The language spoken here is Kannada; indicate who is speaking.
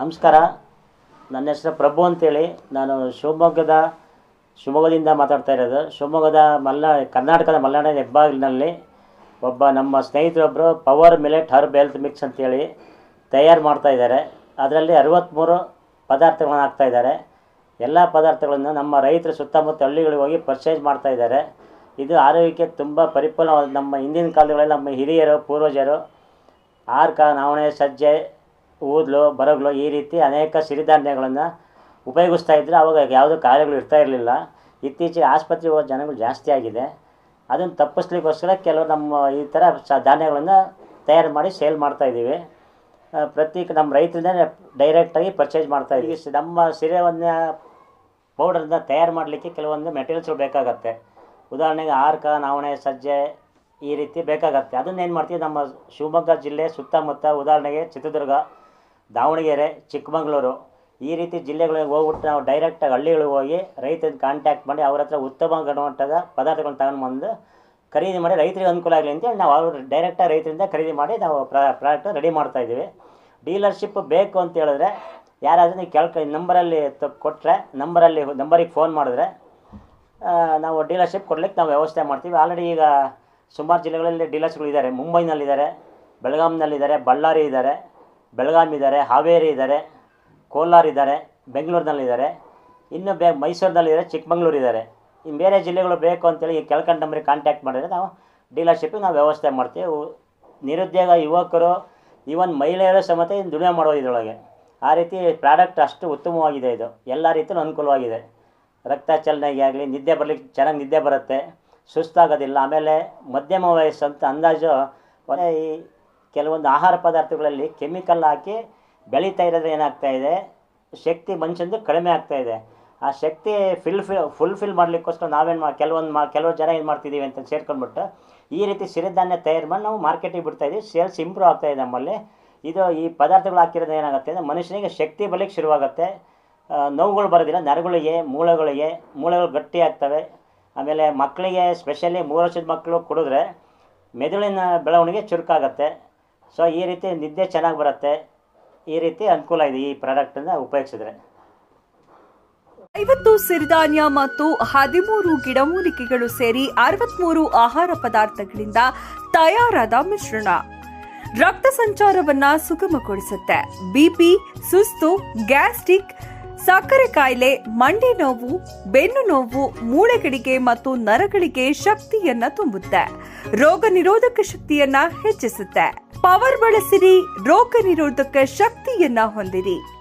Speaker 1: ನಮಸ್ಕಾರ. ನನ್ನ ಹೆಸರು ಪ್ರಭು ಅಂತೇಳಿ. ನಾನು ಶಿವಮೊಗ್ಗದಿಂದ ಮಾತಾಡ್ತಾ ಇರೋದು. ಶಿವಮೊಗ್ಗದ ಕರ್ನಾಟಕದ ಮಲೆನಾಡಿನ ಹೆಬ್ಬಾಗಿಲಿನಲ್ಲಿ ಒಬ್ಬ ನಮ್ಮ ಸ್ನೇಹಿತರೊಬ್ಬರು power millet herb health mix ಅಂತೇಳಿ ತಯಾರು ಮಾಡ್ತಾಯಿದ್ದಾರೆ. ಅದರಲ್ಲಿ 63 ಪದಾರ್ಥಗಳನ್ನು ಹಾಕ್ತಾಯಿದ್ದಾರೆ. ಎಲ್ಲ ಪದಾರ್ಥಗಳನ್ನು ನಮ್ಮ ರೈತರು ಸುತ್ತಮುತ್ತ ಹಳ್ಳಿಗಳಿಗೆ ಹೋಗಿ ಪರ್ಚೇಸ್ ಮಾಡ್ತಾಯಿದ್ದಾರೆ. ಇದು ಆರೋಗ್ಯಕ್ಕೆ ತುಂಬ ಪರಿಪೂರ್ಣವಾದ. ನಮ್ಮ ಹಿಂದಿನ ಕಾಲಗಳಲ್ಲಿ ನಮ್ಮ ಹಿರಿಯರು ಪೂರ್ವಜರು ಆರ್ಕ, ನವಣೆ, ಸಜ್ಜೆ, ಊದಲು, ಬರಗಲು ಈ ರೀತಿ ಅನೇಕ ಸಿರಿಧಾನ್ಯಗಳನ್ನು ಉಪಯೋಗಿಸ್ತಾ ಇದ್ದರು. ಆವಾಗ ಯಾವುದೂ ಕಾರ್ಯಗಳು ಇರ್ತಾ ಇರಲಿಲ್ಲ. ಇತ್ತೀಚೆಗೆ ಆಸ್ಪತ್ರೆಗೆ ಹೋಗೋ ಜನಗಳು ಜಾಸ್ತಿ ಆಗಿದೆ. ಅದನ್ನು ತಪ್ಪಿಸ್ಲಿಕ್ಕೋಸ್ಕರ ಕೆಲವು ನಮ್ಮ ಈ ಥರ ಧಾನ್ಯಗಳನ್ನು ತಯಾರು ಮಾಡಿ ಸೇಲ್ ಮಾಡ್ತಾಯಿದ್ದೀವಿ. ನಮ್ಮ ರೈತರಿಂದ ಡೈರೆಕ್ಟಾಗಿ ಪರ್ಚೇಸ್ ಮಾಡ್ತಾಯಿದ್ದೀವಿ. ನಮ್ಮ ಸಿರಿಧಾನ್ಯ ಪೌಡರ್ನ ತಯಾರು ಮಾಡಲಿಕ್ಕೆ ಕೆಲವೊಂದು ಮೆಟೀರಿಯಲ್ಸ್ಗಳು ಬೇಕಾಗತ್ತೆ. ಉದಾಹರಣೆಗೆ ಆರ್ಕ, ನವಣೆ, ಸಜ್ಜೆ ಈ ರೀತಿ ಬೇಕಾಗತ್ತೆ. ಅದನ್ನೇನು ಮಾಡ್ತೀವಿ, ನಮ್ಮ ಶಿವಮೊಗ್ಗ ಜಿಲ್ಲೆ ಸುತ್ತಮುತ್ತ, ಉದಾಹರಣೆಗೆ ಚಿತ್ರದುರ್ಗ, ದಾವಣಗೆರೆ, ಚಿಕ್ಕಮಗಳೂರು ಈ ರೀತಿ ಜಿಲ್ಲೆಗಳಿಗೆ ಹೋಗ್ಬಿಟ್ಟು ನಾವು ಡೈರೆಕ್ಟಾಗಿ ಹಳ್ಳಿಗಳಿಗೆ ಹೋಗಿ ರೈತರನ್ನ ಕಾಂಟ್ಯಾಕ್ಟ್ ಮಾಡಿ ಅವ್ರ ಹತ್ರ ಉತ್ತಮ ಗುಣಮಟ್ಟದ ಪದಾರ್ಥಗಳನ್ನ ತಗೊಂಡು ಬಂದು ಖರೀದಿ ಮಾಡಿ ರೈತರಿಗೆ ಅನುಕೂಲ ಆಗಲಿ ಅಂತೇಳಿ ನಾವು ಅವರು ಡೈರೆಕ್ಟಾಗಿ ರೈತರಿಂದ ಖರೀದಿ ಮಾಡಿ ನಾವು ಪ್ರಾಡಕ್ಟ್ ರೆಡಿ ಮಾಡ್ತಾಯಿದ್ದೀವಿ. ಡೀಲರ್ಶಿಪ್ ಬೇಕು ಅಂತ ಹೇಳಿದ್ರೆ ಯಾರಾದರೂ ನೀವು ನಂಬರಲ್ಲಿ ಕೊಟ್ಟರೆ ನಂಬರಿಗೆ ಫೋನ್ ಮಾಡಿದ್ರೆ ನಾವು ಡೀಲರ್ಶಿಪ್ ಕೊಡ್ಲಿಕ್ಕೆ ನಾವು ವ್ಯವಸ್ಥೆ ಮಾಡ್ತೀವಿ. ಆಲ್ರೆಡಿ ಈಗ ಸುಮಾರು ಜಿಲ್ಲೆಗಳಲ್ಲಿ ಡೀಲರ್ಸ್ಗಳಿದ್ದಾರೆ. ಮುಂಬೈನಲ್ಲಿದ್ದಾರೆ, ಬೆಳಗಾಂನಲ್ಲಿದ್ದಾರೆ, ಬಳ್ಳಾರಿ ಇದ್ದಾರೆ, ಬೆಳಗಾಂ ಇದ್ದಾರೆ, ಹಾವೇರಿ ಇದ್ದಾರೆ, ಕೋಲಾರ ಇದ್ದಾರೆ, ಬೆಂಗಳೂರಿನಲ್ಲಿದ್ದಾರೆ, ಇನ್ನು ಮೈಸೂರಿನಲ್ಲಿದ್ದಾರೆ, ಚಿಕ್ಕಮಗಳೂರು ಇದ್ದಾರೆ. ಇನ್ನು ಬೇರೆ ಜಿಲ್ಲೆಗಳು ಬೇಕು ಅಂತೇಳಿ ಈ ಕೆಳಕಂಡ ನಂಬರಿಗೆ ಕಾಂಟ್ಯಾಕ್ಟ್ ಮಾಡಿದರೆ ನಾವು ಡೀಲರ್ಶಿಪ್ಪಿಗೆ ನಾವು ವ್ಯವಸ್ಥೆ ಮಾಡ್ತೀವಿ. ನಿರುದ್ಯೋಗ ಯುವಕರು, ಈವನ್ ಮಹಿಳೆಯರು ಸಮೇತ ಇನ್ನು ದುಡಿಮೆ ಮಾಡೋದು ಇದರೊಳಗೆ. ಆ ರೀತಿ ಪ್ರಾಡಕ್ಟ್ ಅಷ್ಟು ಉತ್ತಮವಾಗಿದೆ. ಇದು ಎಲ್ಲ ರೀತಿಯೂ ಅನುಕೂಲವಾಗಿದೆ. ರಕ್ತ ಚಲನೆಗೆ ಆಗಲಿ, ನಿದ್ದೆ ಬರಲಿಕ್ಕೆ ಚೆನ್ನಾಗಿ ನಿದ್ದೆ ಬರುತ್ತೆ, ಸುಸ್ತಾಗೋದಿಲ್ಲ. ಆಮೇಲೆ ಮಧ್ಯಮ ವಯಸ್ಸು ಅಂತ ಅಂದಾಜು ಈ ಕೆಲವೊಂದು ಆಹಾರ ಪದಾರ್ಥಗಳಲ್ಲಿ ಕೆಮಿಕಲ್ ಹಾಕಿ ಬೆಳೀತಾ ಇರೋದ್ರೆ ಏನಾಗ್ತಾಯಿದೆ, ಶಕ್ತಿ ಮನುಷ್ಯಂದು ಕಡಿಮೆ ಆಗ್ತಾಯಿದೆ. ಆ ಶಕ್ತಿ ಫುಲ್ಫಿಲ್ ಮಾಡಲಿಕ್ಕೋಸ್ಕರ ಕೆಲವು ಜನ ಏನು ಮಾಡ್ತಿದ್ದೀವಿ ಅಂತ ಸೇರ್ಕೊಂಡ್ಬಿಟ್ಟು ಈ ರೀತಿ ಸಿರಿಧಾನ್ಯ ತಯಾರು ಮಾಡಿ ನಾವು ಮಾರ್ಕೆಟಿಗೆ ಬಿಡ್ತಾಯಿದ್ದೀವಿ. ಸೇಲ್ಸ್ ಇಂಪ್ರೂವ್ ಆಗ್ತಾಯಿದೆ ನಮ್ಮಲ್ಲಿ. ಈ ಪದಾರ್ಥಗಳು ಹಾಕಿರೋದು ಏನಾಗುತ್ತೆ ಅಂದರೆ ಮನುಷ್ಯನಿಗೆ ಶಕ್ತಿ ಬರಲಿಕ್ಕೆ ಶುರುವಾಗುತ್ತೆ. ನೋವುಗಳು ಬರೋದಿಲ್ಲ. ನರಗಳಿಗೆ, ಮೂಳೆಗಳು ಗಟ್ಟಿ ಆಗ್ತವೆ. ಆಮೇಲೆ ಮಕ್ಕಳಿಗೆ, ಸ್ಪೆಷಲಿ 3 ವರ್ಷದ ಮಕ್ಕಳು ಕುಡಿದ್ರೆ ಮೆದುಳಿನ ಬೆಳವಣಿಗೆ ಚುರುಕಾಗತ್ತೆ. ಸೊ ಈ ರೀತಿ ನಿದ್ದೆ ಚೆನ್ನಾಗಿ ಬರುತ್ತೆ. ಈ ರೀತಿ ಅನುಕೂಲ ಇದೆ ಈ ಪ್ರಾಡಕ್ಟನ್ನು ಉಪಯೋಗಿಸಿದ್ರೆ.
Speaker 2: 50 ಸಿರಿಧಾನ್ಯ ಮತ್ತು 13 ಗಿಡಮೂಲಿಕೆಗಳು ಸೇರಿ 63 ಆಹಾರ ಪದಾರ್ಥಗಳಿಂದ ತಯಾರಾದ ಮಿಶ್ರಣ ರಕ್ತ ಸಂಚಾರವನ್ನ ಸುಗಮಗೊಳಿಸುತ್ತೆ. ಬಿಪಿ, ಸುಸ್ತು, ಗ್ಯಾಸ್ಟ್ರಿಕ್, ಸಕ್ಕರೆ ಕಾಯಿಲೆ, ಮಂಡಿ ನೋವು, ಬೆನ್ನು ನೋವು, ಮೂಳೆಗಳಿಗೆ ಮತ್ತು ನರಗಳಿಗೆ ಶಕ್ತಿಯನ್ನ ತುಂಬುತ್ತೆ. ರೋಗ ನಿರೋಧಕ ಶಕ್ತಿಯನ್ನ ಹೆಚ್ಚಿಸುತ್ತೆ. ಪವರ್ ಬಳಸಿರಿ, ರೋಗ ನಿರೋಧಕ ಶಕ್ತಿಯನ್ನ ಹೊಂದಿರಿ.